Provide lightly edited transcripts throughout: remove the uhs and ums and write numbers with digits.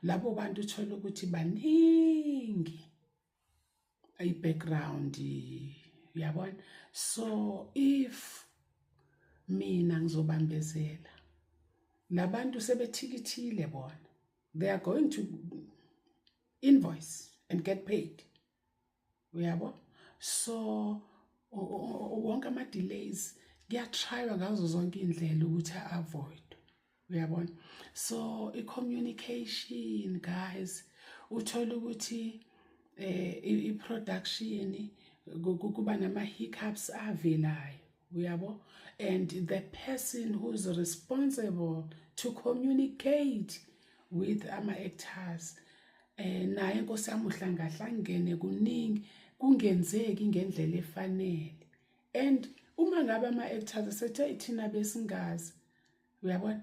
labo bantu uthola ukuthi baningi i-background, uyabona. So if mina ngizobambezela labantu sebethikithile bona, they are going to invoice and get paid, uyabo. So wonke ama-delays kuyatrywa ngazo zonke indlela ukuthi a-avoid, uyabona. So i-communication, guys, uthola ukuthi i-production kuba nama-hiccups avelayo, uyabo. And the person who's responsible to communicate with ama-actors naye inkosi yami uhlangahlangene kuningi, kungenzeki ngendlela efanele. And uma ngabe ama-actors sethe thina besingazi, uyabona,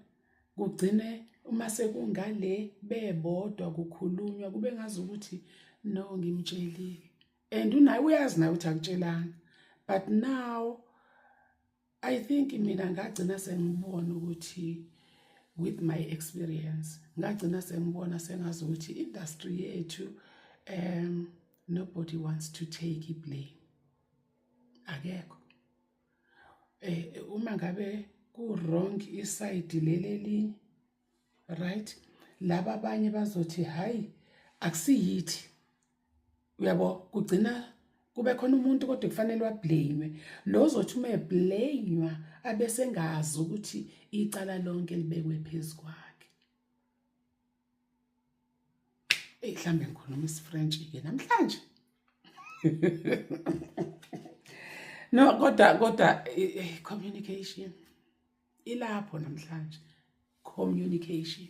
kugcine uma sekungale bebodwa kukhulunywa kube ngazi ukuthi no ngimtshelile, and unaye uyazi naye ukuthi akutshelanga. But now I think mina ngagcina sengibona ukuthi with my experience ngagcina sengibona sengazi ukuthi industry yethu nobody wants to take blame. Akekho. Uma ngabe ku wrong iside leli, right, laba abanye bazothi hayi akusiyithi, uyabo. Kugcina kube khona umuntu kodwa kufanele wablame, lo uzothi uma eblamewa abese ngazi ukuthi icala lonke libekwe phezulu kwakhe. Mhlambe ngikhuluma isiFrench ke namhlanje. No, kodwa communication ilapho namhlanje, communication,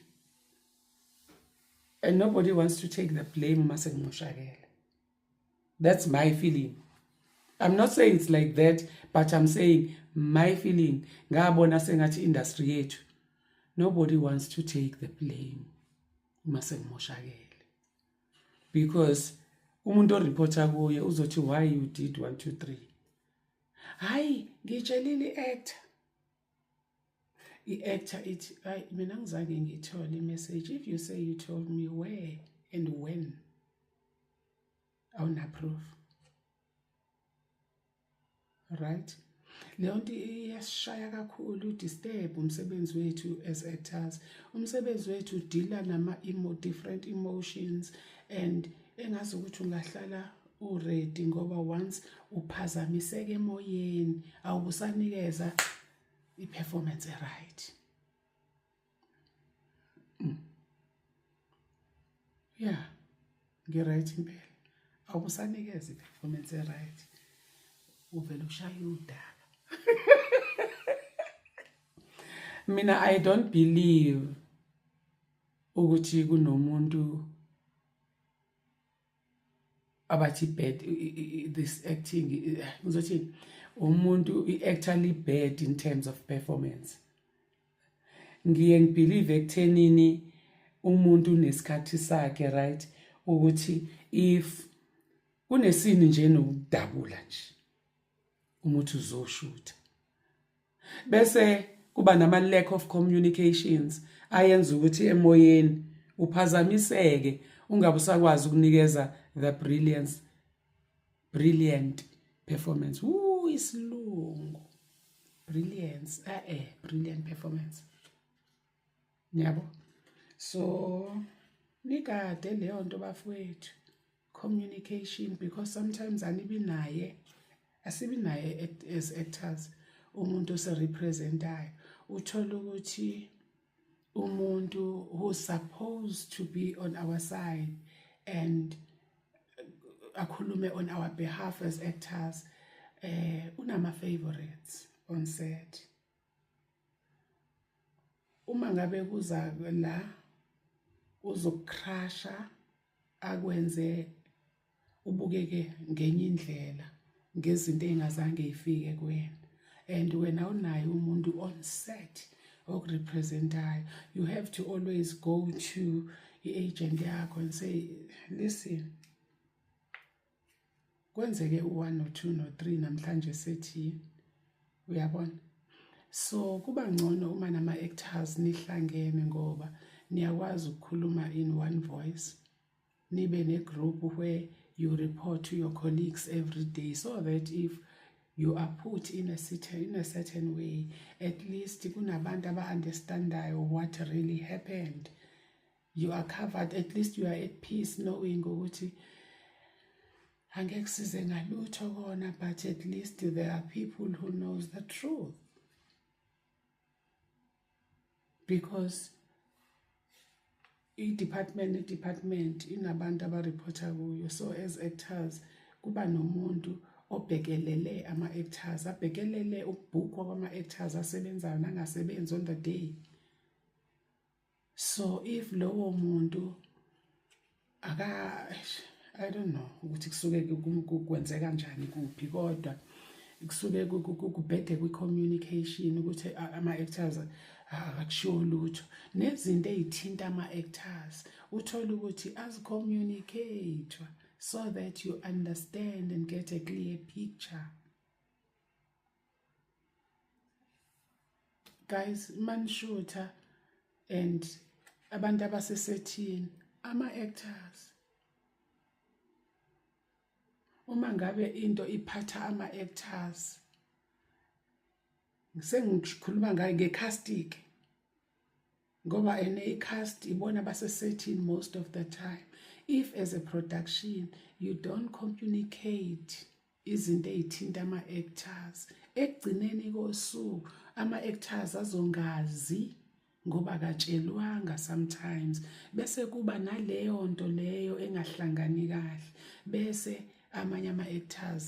and nobody wants to take the blame uma sengimoshakele. That's my feeling. I'm not saying it's like that, but I'm saying my feeling. Ngabona sengathi industry yethu nobody wants to take the blame uma sengimoshakele, because umuntu oreporta kuye uzothi why you did 1 2 3. Hayi ngitshelile i-actor. I-actor ithi hayi mina ngizange ngithole i-message. If you say you told me where and when, awuna proof, right? Leyo nto iyasishaya kakhulu, disturb umsebenzi wethu as actors. Umsebenzi wethu deala different emotions, and engazi ukuthi ungahlala ready ngoba once uphazamiseke emoyeni awubusanikeza i-performance right. Yeah, ngi-right impela. Awubusanikeza i-performance right. Uvela ushaya udaka. Mina I don't believe ukuthi kunomuntu abathi bad this acting, ngizothi umuntu actually bad in terms of performance. Ngiye ngibelieve ekuthenini umuntu unesikhathi sakhe, right, ukuthi if kunesini nje nokudabula nje umuntu uzoshoot, bese kuba nama lack of communications ayenza ukuthi emoyeni uphazamiseke, ungabe usakwazi ukunikeza the brilliant performance. Isilungu brilliance, brilliant performance, yabo. So nikade leyo nto bafowethu, communication, because sometimes asibi naye as actors umuntu oserepresentayo. Uthola ukuthi umuntu who's supposed to be on our side and akhulume on our behalf as actors unama favorites on set. Uma ngabe kuza la uzokrasha akwenze ubukeke ngenye indlela ngezinto engazange ifike kuwena, and wena unaye umuntu on set okurepresentayo, you have to always go to i-agent yakho and say, listen, kwenzeke u1 no2 no3 namhlanje sethi, uyabona. So kuba ngcono uma nama actors nihlangene ngoba niyakwazi ukukhuluma in one voice, nibe ne-group where you report to your colleagues every day, so that if you are put in a certain way, at least kunabantu aba-understandayo what really happened. You are covered, at least you are at peace knowing ukuthi angeke size ngalutho kona, but at least there are people who knows the truth. Because i-department inabantu abareporta kuyo, so as actors kuba nomuntu obhekelele ama-actors, abhekelele ukubhukwa kwama-actors asebenzayo nangasebenzi on the day. So if lowo muntu I don't know ukuthi kusuke kwenzeka kanjani kuphi, kodwa kusuke kubhede kwi-communication ukuthi ama-actors akakushiwo lutho, nezinto ey'thinta ama-actors uthole ukuthi azicommunicate so that you understand and get a clear picture. Guys, manishutha and abantu abasesethini, ama-actors, uma ngabe into iphatha ama-actors, sengikhuluma nge-casting, ngoba i-cast ibona basesethini most of the time. If as a production you don't communicate izinto ey'thinta ama-actors, ekugcineni kosuku ama-actors azongazi ngoba akatshelwanga sometimes, bese kuba naleyo nto leyo engahlangani kahle, bese amanye ama-actors